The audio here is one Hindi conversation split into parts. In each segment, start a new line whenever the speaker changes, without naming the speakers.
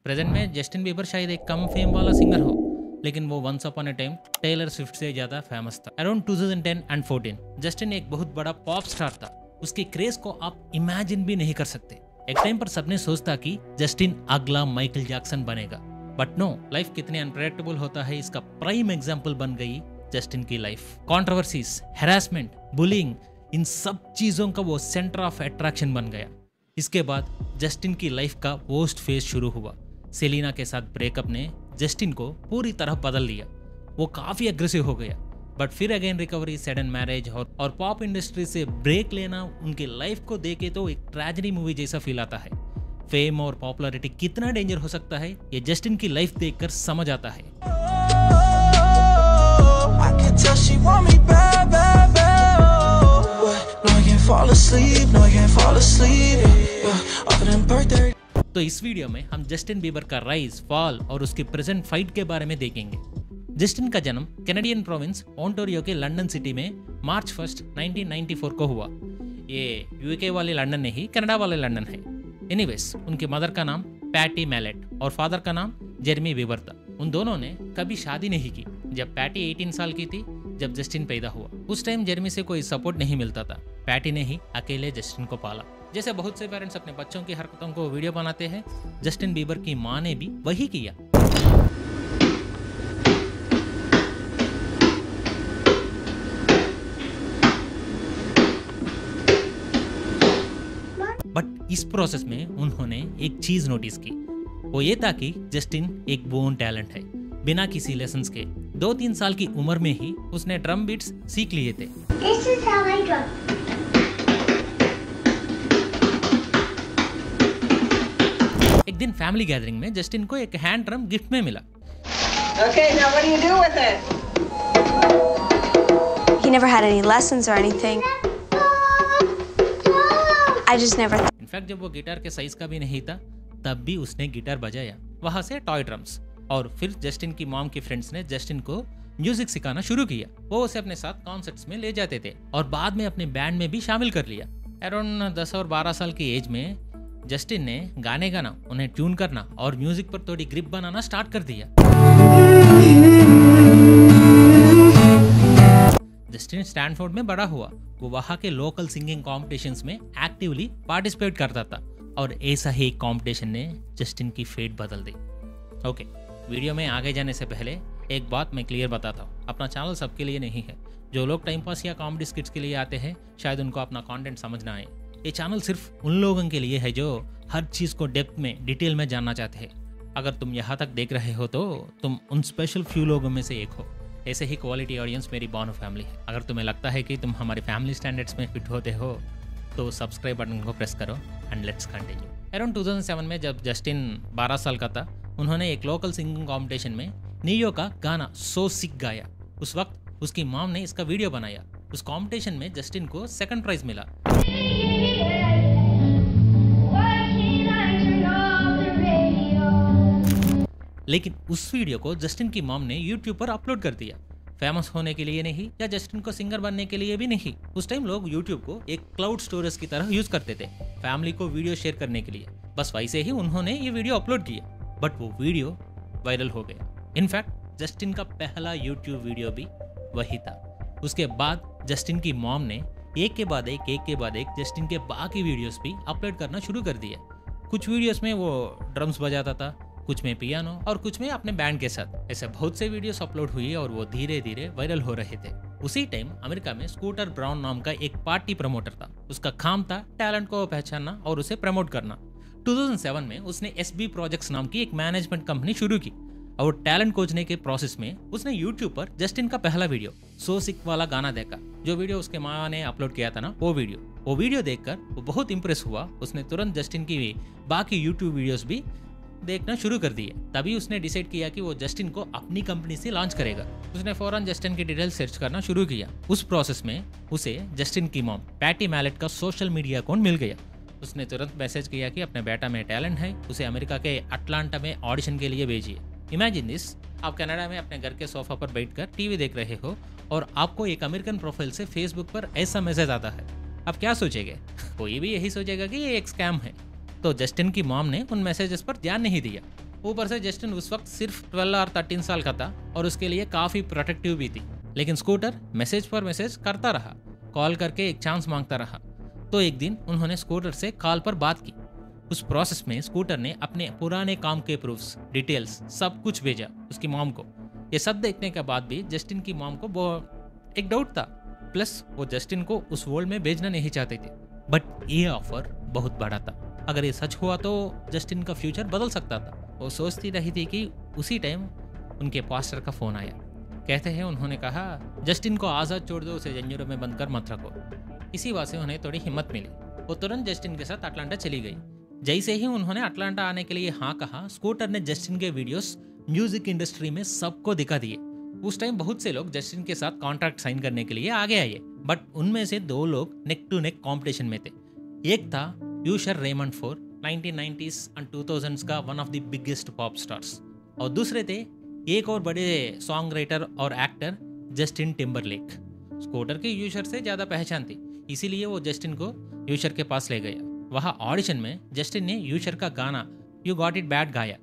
प्रेजेंट में जस्टिन बीबर शायद एक कम फेम वाला सिंगर हो, लेकिन वो once upon a time Taylor Swift से ज़्यादा फेमस था। अराउंड 2010 एंड 14 जस्टिन एक बहुत बड़ा पॉप स्टार था। उसके क्रेज को आप इमेजिन भी नहीं कर सकते। एक टाइम पर सबने सोचता कि जस्टिन अगला माइकल जैक्सन बनेगा, बट नो, लाइफ कितने अनप्रेडिक्टेबल होता है इसका प्राइम एग्जाम्पल बन गई जस्टिन की लाइफ। कॉन्ट्रोवर्सीज, हैरासमेंट, बुलिंग, इन सब चीज़ों का वो सेंटर ऑफ अट्रैक्शन बन गया। इसके बाद जस्टिन की लाइफ का वर्स्ट फेज शुरू हुआ। सेलिना के साथ ब्रेकअप ने जस्टिन को पूरी तरह बदल दिया। वो काफ़ी अग्रेसिव हो गया, बट फिर अगेन रिकवरी, सडन मैरिज और पॉप इंडस्ट्री से ब्रेक लेना उनकी लाइफ को देखे तो एक ट्रेजेडी मूवी जैसा फील आता है। फेम और पॉपुलैरिटी कितना डेंजर हो सकता है ये जस्टिन की लाइफ देखकर समझ आता है। तो इस वीडियो में हम जस्टिन बीबर का राइज, फॉल और उसकी प्रेजेंट फाइट के बारे में देखेंगे। जस्टिन का जन्म कैनेडियन प्रोविंस ओंटारियो के लंदन सिटी में मार्च 1, 1994 को हुआ। ये यूके वाले लंदन नहीं, कनाडा वाले लंदन है। एनीवेज, उनके मदर का नाम पैटी मैलेट और फादर का नाम जेरेमी बीबर था। उन दोनों ने कभी शादी नहीं की। जब पैटी 18 साल की थी जब जस्टिन पैदा हुआ, उस टाइम जेरेमी से कोई सपोर्ट नहीं मिलता था। पैटी ने ही अकेले जस्टिन को पाला। जैसे बहुत से पेरेंट्स अपने बच्चों की हरकतों को वीडियो बनाते हैं, जस्टिन बीबर की मां ने भी वही किया। बट इस प्रोसेस में उन्होंने एक चीज नोटिस की, वो ये था कि जस्टिन एक बोर्न टैलेंट है। बिना किसी लेसन्स के 2-3 साल की उम्र में ही उसने ड्रम बीट्स सीख लिए थे। एक दिन फैमिली गैदरिंग में जस्टिन को एक हैंड ड्रम गिफ्ट में मिला।
Okay, now what do you do with it?
He never had any lessons or anything. I just never.
In fact जब वो गिटार के साइज का भी नहीं था, तब भी उसने गिटार बजाया। वहां से टॉय ड्रम्स। और फिर जस्टिन की मॉम के फ्रेंड्स ने जस्टिन को म्यूजिक सिखाना शुरू किया। वो उसे अपने साथ कॉन्सर्ट्स में ले जाते थे और बाद में अपने बैंड में भी शामिल कर लिया। अराउंड 10 और 12 साल की एज में जस्टिन ने गाने गाना, उन्हें ट्यून करना और म्यूजिक पर थोड़ी ग्रिप बनाना स्टार्ट कर दिया। जस्टिन स्टैनफोर्ड में बड़ा हुआ। वो वहाँ के लोकल सिंगिंग कॉम्पिटिशन्स में एक्टिवली पार्टिसिपेट करता था और ऐसा ही एक कॉम्पिटिशन ने जस्टिन की फेट बदल दी। ओके, वीडियो में आगे जाने से पहले एक बात मैं क्लियर बताता हूँ, अपना चैनल सबके लिए नहीं है। जो लोग टाइम पास या कॉमेडी स्किट्स के लिए आते हैं, शायद उनको अपना कंटेंट समझ ना आए। ये चैनल सिर्फ उन लोगों के लिए है जो हर चीज़ को डेप्थ में, डिटेल में जानना चाहते हैं। अगर तुम यहाँ तक देख रहे हो तो तुम उन स्पेशल फ्यू लोगों में से एक हो। ऐसे ही क्वालिटी ऑडियंस मेरी बॉर्न फैमिली है। अगर तुम्हें लगता है कि तुम हमारी फैमिली स्टैंडर्ड्स में फिट होते हो तो सब्सक्राइब बटन को प्रेस करो एंड लेट्स कंटिन्यू। अराउंड 2007 में जब जस्टिन 12 साल का था, उन्होंने एक लोकल सिंगिंग कॉम्पिटिशन में नियो का गाना सो सिक गाया। उस वक्त उसकी मॉम ने इसका वीडियो बनाया। उस कॉम्पिटिशन में जस्टिन को 2nd प्राइज मिला। लेकिन उस वीडियो को जस्टिन की मॉम ने यूट्यूब पर अपलोड कर दिया। फेमस होने के लिए नहीं या जस्टिन को सिंगर बनने के लिए भी नहीं। उस टाइम लोग यूट्यूब को एक क्लाउड स्टोरेज की तरह यूज करते थे, फैमिली को वीडियो शेयर करने के लिए। बस वैसे ही उन्होंने ये वीडियो अपलोड किया, बट वो वीडियो वायरल हो गया। इनफैक्ट जस्टिन का पहला यूट्यूब वीडियो भी वही था। उसके बाद जस्टिन की मॉम ने एक के बाद एक जस्टिन के बाकी वीडियोस भी अपलोड करना शुरू कर दिया। कुछ वीडियोस में वो ड्रम्स बजाता था, कुछ में पियानो और कुछ में अपने बैंड के साथ। ऐसे बहुत से वीडियोस अपलोड हुई और वो धीरे धीरे वायरल हो रहे थे। उसी टाइम अमेरिका में स्कूटर ब्राउन नाम का एक पार्टी प्रमोटर था। उसका काम था टैलेंट को पहचानना और उसे प्रमोट करना। 2007 में उसने SB प्रोजेक्ट्स नाम की एक मैनेजमेंट कंपनी शुरू की और टैलेंट खोजने के प्रोसेस में उसने यूट्यूब पर जस्टिन का पहला वीडियो सो सिक वाला गाना देखा। जो वीडियो उसके माँ ने अपलोड किया था ना, वो वीडियो देखकर वो बहुत इंप्रेस हुआ। उसने तुरंत जस्टिन की बाकी यूट्यूब वीडियोस भी देखना शुरू कर दिए। तभी उसने डिसाइड किया कि वो जस्टिन को अपनी कंपनी से लॉन्च करेगा। उसने फौरन जस्टिन की डिटेल सर्च करना शुरू किया। उस प्रोसेस में उसे जस्टिन की मॉम पैटी मैलेट का सोशल मीडिया अकाउंट मिल गया। उसने तुरंत मैसेज किया कि अपने बेटा में टैलेंट है, उसे अमेरिका के अटलांटा में ऑडिशन के लिए भेजिए। इमेजिन दिस, आप कनाडा में अपने घर के सोफा पर बैठकर टीवी देख रहे हो और आपको एक अमेरिकन प्रोफाइल से फेसबुक पर ऐसा मैसेज आता है। आप क्या सोचेंगे? कोई भी यही सोचेगा कि ये एक स्कैम है। तो जस्टिन की मॉम ने उन मैसेजेस पर ध्यान नहीं दिया। ऊपर से जस्टिन उस वक्त सिर्फ 12 और 13 साल का था और उसके लिए काफी प्रोटेक्टिव भी थी। लेकिन स्कूटर मैसेज पर मैसेज करता रहा, कॉल करके एक चांस मांगता रहा। तो एक दिन उन्होंने स्कूटर से कॉल पर बात की। उस प्रोसेस में स्कूटर ने अपने पुराने काम के प्रूफ्स, डिटेल्स सब कुछ भेजा उसकी मॉम को। ये सब देखने के बाद भी जस्टिन की मॉम को एक डाउट था, प्लस वो जस्टिन को उस वर्ल्ड में भेजना नहीं चाहते थे। बट ये ऑफर बहुत बड़ा था, अगर ये सच हुआ तो जस्टिन का फ्यूचर बदल सकता था। वो सोचती रही थी कि उसी टाइम उनके पास्टर का फोन आया। कहते हैं उन्होंने कहा, जस्टिन को आज़ाद छोड़ दो, उसे जंजीरों में बंद कर मत रखो। इसी बात से उन्हें थोड़ी हिम्मत मिली। वो तुरंत जस्टिन के साथ अटलांटा चली गई। जैसे ही उन्होंने अटलांटा आने के लिए हाँ कहा, स्कूटर ने जस्टिन के वीडियोस म्यूजिक इंडस्ट्री में सबको दिखा दिए। उस टाइम बहुत से लोग जस्टिन के साथ कॉन्ट्रैक्ट साइन करने के लिए आगे आए, बट उनमें से 2 लोग नेक टू नेक कॉम्पिटिशन में थे। एक था यूशर Raymond four, 1990s and 2000s का one of the biggest pop stars, और दूसरे थे एक और बड़े सॉन्ग राइटर और एक्टर जस्टिन टिम्बरलेक। स्कूटर के यूशर से ज़्यादा पहचान थी, इसीलिए वो जस्टिन को यूशर के पास ले गया। वहाँ ऑडिशन में जस्टिन ने यूशर का गाना यू गॉट इट बैड गाया।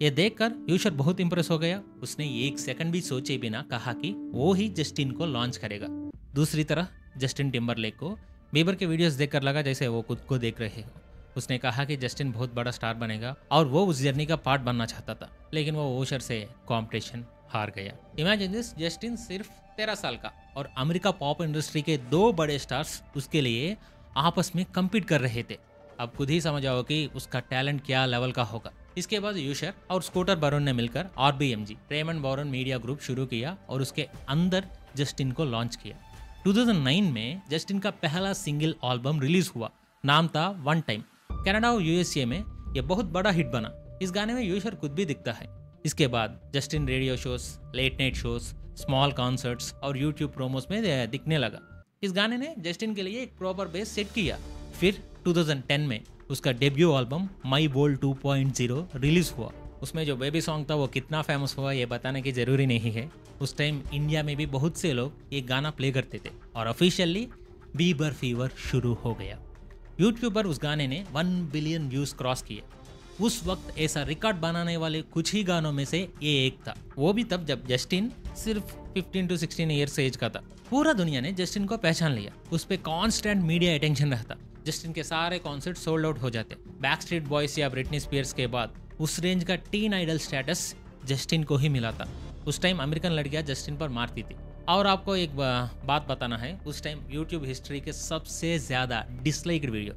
ये देखकर यूशर बहुत इंप्रेस हो गया। उसने 1 सेकंड भी सोचे बिना कहा कि वो ही जस्टिन को लॉन्च करेगा। दूसरी तरफ जस्टिन टिम्बरलेक को बीबर के वीडियोस देखकर लगा जैसे वो खुद को देख रहे हो। उसने कहा कि जस्टिन बहुत बड़ा स्टार बनेगा और वो उस जर्नी का पार्ट बनना चाहता था, लेकिन वो यूशर से कॉम्पिटिशन हार गया। इमेजिन दिस, जस्टिन सिर्फ 13 साल का और अमेरिका पॉप इंडस्ट्री के 2 बड़े स्टार्स उसके लिए आपस में कम्पीट कर रहे थे। अब खुद ही समझ आओ कि उसका टैलेंट क्या लेवल का होगा। इसके बाद यूशर और स्कूटर बैरन ने मिलकर RBMG रेमंड बैरन मीडिया ग्रुप शुरू किया और उसके अंदर जस्टिन को लॉन्च किया। 2009 में जस्टिन का पहला सिंगल एल्बम रिलीज हुआ, नाम था वन टाइम। कनाडा और USA में यह बहुत बड़ा हिट बना। इस गाने में यूशर खुद भी दिखता है। इसके बाद Justin radio shows, late night shows, small concerts और यूट्यूब प्रोमोस में दिखने लगा। इस गाने ने जस्टिन के लिए एक प्रॉपर बेस सेट किया। फिर 2010 में उसका डेब्यू एल्बम माई बोल्ड 2.0 रिलीज हुआ। उसमें जो बेबी सॉन्ग था वो कितना फेमस हुआ ये बताने की जरूरी नहीं है। उस टाइम इंडिया में भी बहुत से लोग ये गाना प्ले करते थे और ऑफिशियली बीबर फीवर शुरू हो गया। यूट्यूब पर उस गाने ने 1 बिलियन व्यूज क्रॉस किए। उस वक्त ऐसा रिकॉर्ड बनाने वाले कुछ ही गानों में से ये एक था, वो भी तब जब जस्टिन सिर्फ 15 to 16 ईयर्स एज का था। पूरा दुनिया ने जस्टिन को पहचान लिया। उस पे कांस्टेंट मीडिया अटेंशन रहता। जस्टिन के सारे कॉन्सर्ट सोल्ड आउट हो जाते। बैकस्ट्रीट बॉयज या ब्रिटनी स्पीयर्स के बाद उस रेंज का टीन आइडल स्टेटस जस्टिन को ही मिला था। उस टाइम अमेरिकन लड़कियां जस्टिन पर मारती थी। और आपको एक बात बताना है, उस टाइम यूट्यूब हिस्ट्री के सबसे ज्यादा डिसलाइक्ड वीडियो,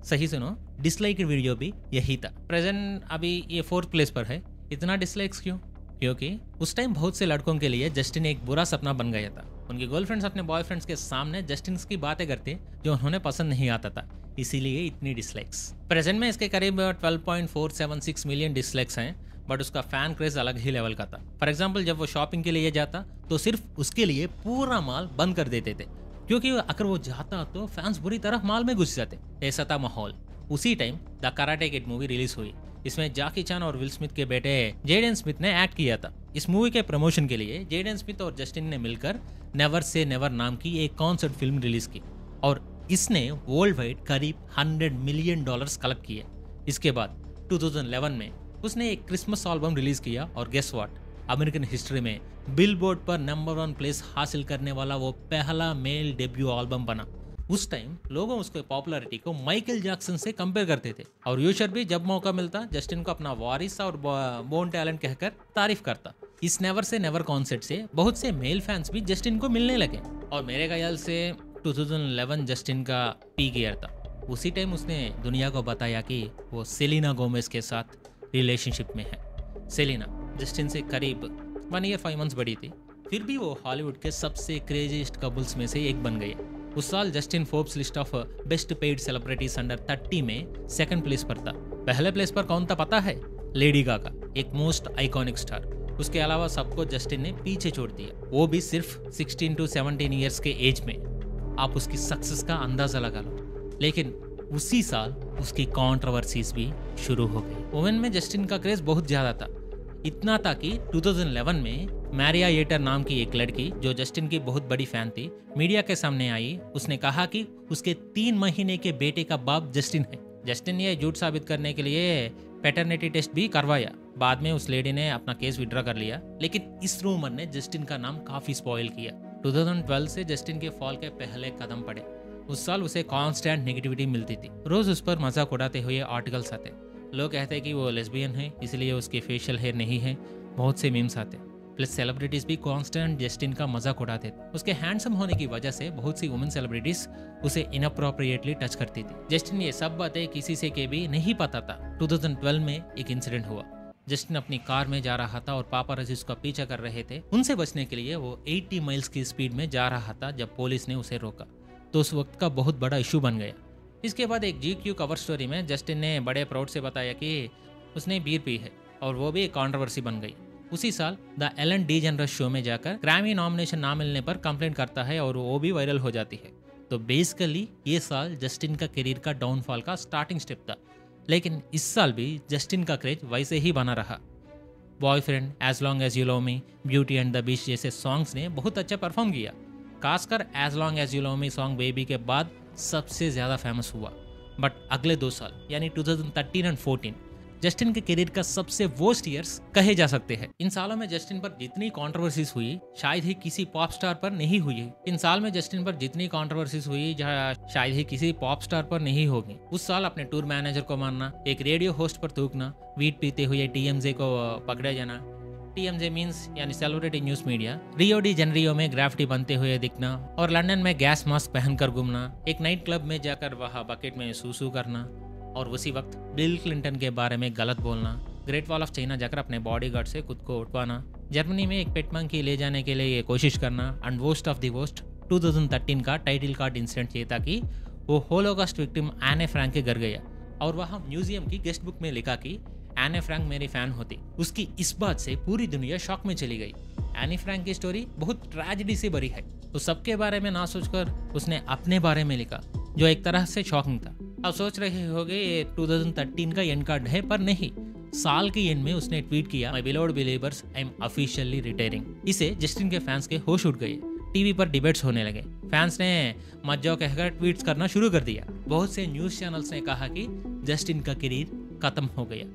सही सुनो, डिसलाइक्ड वीडियो भी यही था। प्रेजेंट अभी ये 4th प्लेस पर है। इतना डिसलाइक्स क्यों? क्योंकि उस टाइम बहुत से लड़कों के लिए जस्टिन एक बुरा सपना बन गया था। उनकी गर्लफ्रेंड्स अपने बॉयफ्रेंड्स के सामने जस्टिन की बातें करते जो उन्हें पसंद नहीं आता था, इसीलिए इतनी डिसलाइक्स। प्रेजेंट में इसके करीब 12.476 मिलियन डिसलाइक्स हैं, बट उसका फैन क्रेज अलग ही लेवल का था। फॉर एग्जाम्पल, जब वो शॉपिंग के लिए जाता तो सिर्फ उसके लिए पूरा माल बंद कर देते थे, क्योंकि अगर वो जाता तो फैंस बुरी तरह माल में घुस जाते। ऐसा था माहौल। उसी time the karate kid movie release हुई। इसमें जैकी चैन और विल स्मिथ के बेटे जेडन स्मिथ ने एक्ट किया था। इस मूवी के प्रमोशन के लिए जेडन स्मिथ और जस्टिन ने मिलकर नेवर से नेवर नाम की एक कॉन्सर्ट फिल्म रिलीज की और इसने वर्ल्ड वाइड करीब $100 मिलियन कलेक्ट किए। इसके बाद 2011 में उसने एक क्रिसमस एल्बम रिलीज किया और गेस व्हाट, अमेरिकन हिस्ट्री में बिलबोर्ड पर नंबर 1 प्लेस हासिल करने वाला वो पहला मेल डेब्यू एल्बम बना। उस टाइम लोगों उसके पॉपुलैरिटी को माइकल जैक्सन से कंपेयर करते थे और यूशर भी जब मौका मिलता जस्टिन को अपना वारिस और बोर्न टैलेंट कहकर तारीफ करता। इस नेवर से नेवर कॉन्सर्ट से बहुत से मेल फैंस भी जस्टिन को मिलने लगे और मेरे ख्याल से 2011 जस्टिन का पीक ईयर था। उसी टाइम उसने दुनिया को बताया कि वो सेलिना गोमेज के साथ रिलेशनशिप में है। सेलिना जस्टिन से करीब 1 ईयर 5 मंथ्स बड़ी थी, फिर भी वो हॉलीवुड के सबसे क्रेजीस्ट कपल्स में से एक बन गए। उस साल Justin Forbes list of best paid celebrities under 30 में 2nd प्लेस पर था। पहले प्लेस पर कौन था पता है? लेडी गागा, एक मोस्ट आइकॉनिक स्टार। उसके अलावा सबको जस्टिन ने पीछे छोड़ दिया, वो भी सिर्फ 16 to 17 ईयर्स के एज में। आप उसकी सक्सेस का अंदाजा लगा लो। लेकिन उसी साल उसकी कंट्रोवर्सीज भी शुरू हो गई। वुमेन में जस्टिन का क्रेज बहुत ज्यादा था, इतना था कि 2011 में मैरिया येटर नाम की एक लड़की जो जस्टिन की बहुत बड़ी फैन थी, मीडिया के सामने आई। उसने कहा कि उसके 3 महीने के बेटे का बाप जस्टिन है। जस्टिन ने यह झूठ साबित करने के लिए पैटर्निटी टेस्ट भी करवाया, बाद में उस लेडी ने अपना केस विड्रॉ कर लिया, लेकिन इस रूमर ने जस्टिन का नाम काफी स्पॉइल किया। 2012 से जस्टिन के फॉल के पहले कदम पड़े। उस साल उसे कांस्टेंट नेगेटिविटी मिलती थी। रोज उस पर मजाक उड़ाते हुए आर्टिकल्स आते। लोग कहते कि वो लेस्बियन है, इसलिए उसके फेशियल हेयर नहीं है। बहुत से मीम्स आते। प्लस सेलिब्रिटीज भी कांस्टेंट जस्टिन का मजाक उड़ाते थे। उसके हैंडसम होने की वजह से बहुत सी वुमेन सेलिब्रिटीज उसे इनअप्रोप्रिएटली टच करती थी। जस्टिन ये सब बातें किसी से के भी नहीं पता था। 2012 में एक इंसिडेंट हुआ। जस्टिन अपनी कार में जा रहा था और पापाराजी उसका पीछा कर रहे थे। उनसे बचने के लिए वो 80 माइल्स की स्पीड में जा रहा था जब पुलिस ने उसे रोका, तो उस वक्त का बहुत बड़ा इशू बन गया। इसके बाद एक GQ कवर स्टोरी में जस्टिन ने बड़े प्राउड से बताया कि उसने बीयर पी है, और वो भी एक कंट्रोवर्सी बन गई। उसी साल द एलन डीजेनरस शो में जाकर ग्रैमी नॉमिनेशन ना मिलने पर कंप्लेंट करता है और वो भी वायरल हो जाती है। तो बेसिकली ये साल जस्टिन का करियर का डाउनफॉल का स्टार्टिंग स्टेप था, लेकिन इस साल भी जस्टिन का क्रेज वैसे ही बना रहा। Boyfriend, as long as you love me, beauty and the beast जैसे सॉन्ग्स ने बहुत अच्छा परफॉर्म किया। खासकर as long as you love me song baby के बाद सबसे ज़्यादा फेमस हुआ। बट अगले 2 साल यानी 2013 और 14 जस्टिन के करियर का सबसे वर्स्ट ईयर्स कहे जा सकते हैं। इन सालों में जस्टिन पर जितनी कंट्रोवर्सीज हुई शायद ही किसी पॉप स्टार पर नहीं हुई है। इन साल में जस्टिन पर जितनी कंट्रोवर्सीज हुई शायद ही किसी पॉप स्टार पर नहीं होगी। उस साल अपने टूर मैनेजर को मारना, एक रेडियो होस्ट पर थूकना, वीट पीते हुए TMZ को पकड़े जाना, TMZ मीन्स यानी celebrity news media, Rio de Janeiro में ग्राफिटी बनते हुए दिखना, और लंदन में गैस मास्क पहनकर घूमना, एक नाइट क्लब में जाकर वहाँ बकेट में सूसू करना, और उसी वक्त बिल क्लिंटन के बारे में गलत बोलना, ग्रेट वॉल ऑफ चाइना जाकर अपने बॉडीगार्ड से खुद को उठवाना, जर्मनी में एक पेट मंकी ले जाने के लिए कोशिश करना, and worst of the worst 2013 का टाइटल कार्ड इंसिडेंट ये था कि वो होलोकॉस्ट विक्टिम एने फ्रैंक के घर गया और वहाँ म्यूजियम की गेस्ट बुक में लिखा कि एने फ्रैंक मेरी फैन होती। उसकी इस बात से पूरी दुनिया शॉक में चली गई। एनी फ्रैंक की स्टोरी बहुत ट्रेजेडी से भरी है, तो सबके बारे में ना सोचकर उसने अपने बारे में लिखा, जो एक तरह से शॉकिंग था। अब सोच रहे होंगे ये 2013 का एंड कार्ड है, पर नहीं। साल के एंड में उसने ट्वीट किया, my beloved believers, I am officially retiring. इसे जस्टिन के फैंस के होश उड़ गए। टीवी पर डिबेट्स होने लगे। फैंस ने मत कहकर ट्वीट्स करना शुरू कर दिया। बहुत से न्यूज चैनल्स ने कहा कि जस्टिन का करियर खत्म हो गया,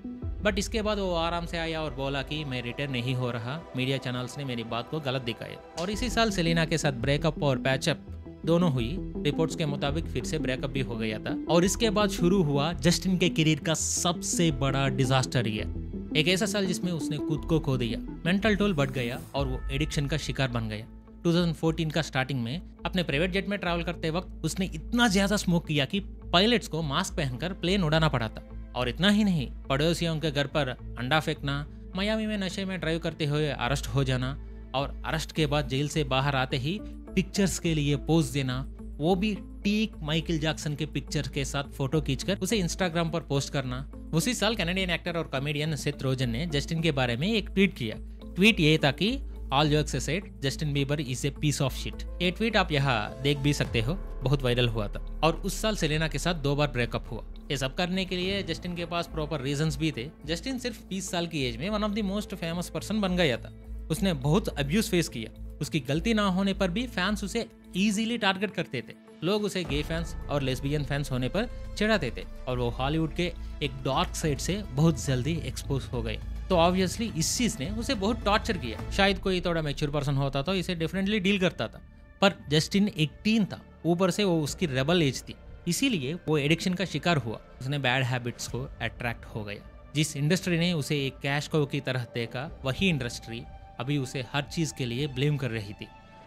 बट इसके बाद वो आराम से आया और बोला कि मैं रिटर्न नहीं हो रहा। मीडिया चैनल्स ने मेरी बात को गलत दिखाया। और इसी साल सेलिना के साथ ब्रेकअप और पैचअप दोनों हुई। रिपोर्ट्स के मुताबिक फिर से ब्रेकअप भी हो गया था। और इसके बाद शुरू हुआ जस्टिन के करियर का सबसे बड़ा डिजास्टर ईयर। एक ऐसा साल जिसमें उसने खुद को खो दिया, मेंटल टोल बढ़ गया और वो एडिक्शन का शिकार बन गया। 2014 का स्टार्टिंग में अपने प्राइवेट जेट में ट्रैवल करते वक्त उसने इतना ज्यादा स्मोक किया कि पायलट्स को मास्क पहनकर प्लेन उड़ाना पड़ा था। और इतना ही नहीं, पड़ोसियों के घर पर अंडा फेंकना, मियामी में नशे में ड्राइव करते हुए अरेस्ट हो जाना, और अरेस्ट के बाद जेल से बाहर आते ही पिक्चर्स के लिए पोज देना, वो भी ठीक माइकल जैक्सन के पिक्चर के साथ फोटो खींचकर उसे इंस्टाग्राम पर पोस्ट करना। उसी साल कैनेडियन एक्टर और कॉमेडियन सेथ रोजन ने जस्टिन के बारे में एक ट्वीट किया। ट्वीट ये था कि all jokes aside, Justin Bieber is a piece of shit. ये ट्वीट आप यहाँ देख भी सकते हो, बहुत वायरल हुआ था। और उस साल सेलेना के साथ 2 बार ब्रेकअप हुआ। ये सब करने के लिए जस्टिन के पास प्रॉपर रीजंस भी थे। जस्टिन सिर्फ 20 साल की एज में one of the most famous person बन गया था। उसने बहुत अब्यूज फेस किया। उसकी गलती ना होने पर भी फैंस उसे इजीली टारगेट करते थे। लोग उसे गे फैंस और लेस्बियन फैंस होने पर चिढ़ाते थे, और वो हॉलीवुड के एक डार्क साइड से बहुत जल्दी एक्सपोज हो गए। तो ऑब्वियसली इस चीज ने उसे बहुत टॉर्चर किया। शायद कोई थोड़ा मैच्योर पर्सन होता तो इसे डिफरेंटली डील करता था, पर जस्टिन 18 था, ऊपर से वो उसकी रेबल एज थी, इसीलिए वो एडिक्शन का शिकार हुआ। उसने बैड हैबिट्स को अट्रैक्ट हो गया। जिस इंडस्ट्री ने उसे एक कैश को की तरह देखा, वही इंडस्ट्री अभी उसे हर चीज के लिए ब्लेम कर रही थी।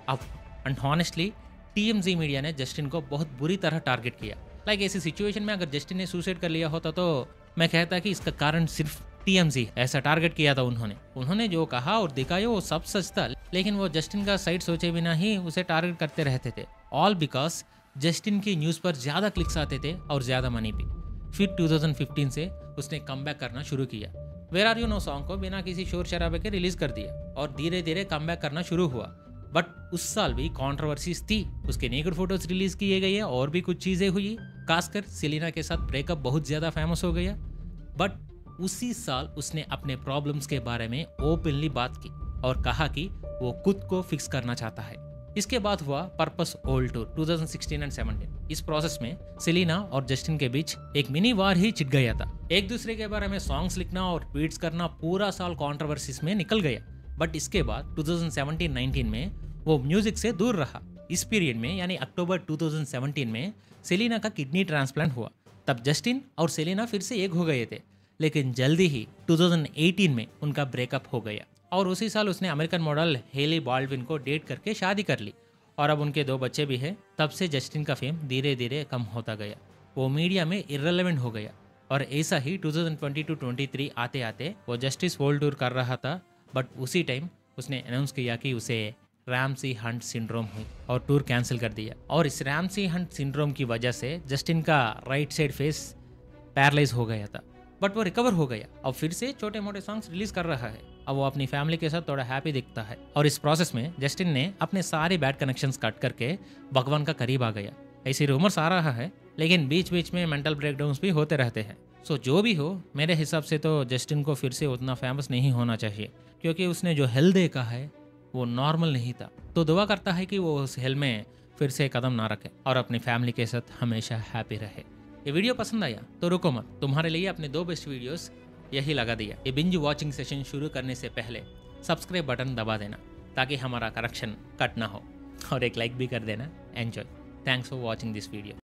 अब एंड हॉनेस्टली TMZ मीडिया ने जस्टिन को बहुत बुरी तरह टारगेट किया। लाइक ऐसी सिचुएशन में अगर जस्टिन ने सुसाइड कर लिया होता तो मैं कहता कि इसका कारण सिर्फ TMZ ऐसा टारगेट किया था। उन्होंने जो कहा और दिखाया वो सब सच था, लेकिन वो जस्टिन का साइड सोचे बिना ही उसे टारगेट करते रहते थे। ऑल बिकॉज जस्टिन की न्यूज़ पर ज़्यादा क्लिक्स आते थे और ज़्यादा मनी भी। फिर 2015 से उसने कमबैक करना शुरू किया। Where are you now song को बिना किसी शोर शराबे के रिलीज कर दिया और धीरे धीरे कमबैक करना शुरू हुआ। बट उस साल भी कंट्रोवर्सीज थी। उसके नेकेड फोटोज रिलीज किए गए और भी कुछ चीजें हुई। खासकर सेलिना के साथ ब्रेकअप बहुत ज्यादा फेमस हो गया। बट उसी साल उसने अपने प्रॉब्लम्स के बारे में ओपनली बात की और कहा कि वो खुद को फिक्स करना चाहता है। इसके बाद हुआ पर्पस ओल्ड टूर 2016 एंड 17। इस प्रोसेस में सेलिना और जस्टिन के बीच एक मिनी वार ही छिड़ गया था। एक दूसरे के बारे में सॉन्ग्स लिखना और ट्वीट्स करना पूरा साल कंट्रोवर्सीज में निकल गया। बट इसके बाद 2017-19 में वो म्यूजिक से दूर रहा। इस पीरियड में यानी अक्टूबर 2017 में सेलिना का किडनी ट्रांसप्लांट हुआ। तब जस्टिन और सेलिना फिर से एक हो गए थे, लेकिन जल्दी ही 2018 में उनका ब्रेकअप हो गया और उसी साल उसने अमेरिकन मॉडल हेली बाल्डविन को डेट करके शादी कर ली और अब उनके 2 बच्चे भी हैं। तब से जस्टिन का फेम धीरे धीरे कम होता गया, वो मीडिया में इर्रेलेवेंट हो गया और ऐसा ही 2020-23 आते आते वो जस्टिस वर्ल्ड टूर कर रहा था। बट उसी टाइम उसने अनाउंस किया कि उसे रैमसी हंट सिंड्रोम हुई और टूर कैंसिल कर दिया। और इस रैमसी हंट सिंड्रोम की वजह से जस्टिन का राइट साइड फेस पैरालाइज हो गया था, बट वो रिकवर हो गया और फिर से छोटे मोटे सॉन्ग्स रिलीज कर रहा है। अब वो अपनी फैमिली के साथ थोड़ा हैप्पी दिखता है और इस प्रोसेस में जस्टिन ने अपने सारे बैड कनेक्शंस कट करके भगवान का करीब आ गया। ऐसी रूमर्स आ रहा है, लेकिन बीच बीच में मेंटल ब्रेकडाउन्स भी होते रहते हैं। सो जो भी हो, मेरे हिसाब से तो जस्टिन को फिर से उतना फेमस नहीं होना चाहिए, क्योंकि उसने जो हेल देखा है वो नॉर्मल नहीं था। तो दुआ करता है कि वो उस हेल में फिर से कदम ना रखे और अपनी फैमिली के साथ हमेशा हैप्पी रहे। ये वीडियो पसंद आया तो रुको मत, तुम्हारे लिए अपने 2 बेस्ट वीडियोस यही लगा दिया। ये बिंज वॉचिंग सेशन शुरू करने से पहले सब्सक्राइब बटन दबा देना ताकि हमारा करेक्शन कट ना हो और एक लाइक भी कर देना। Enjoy. Thanks for watching this video.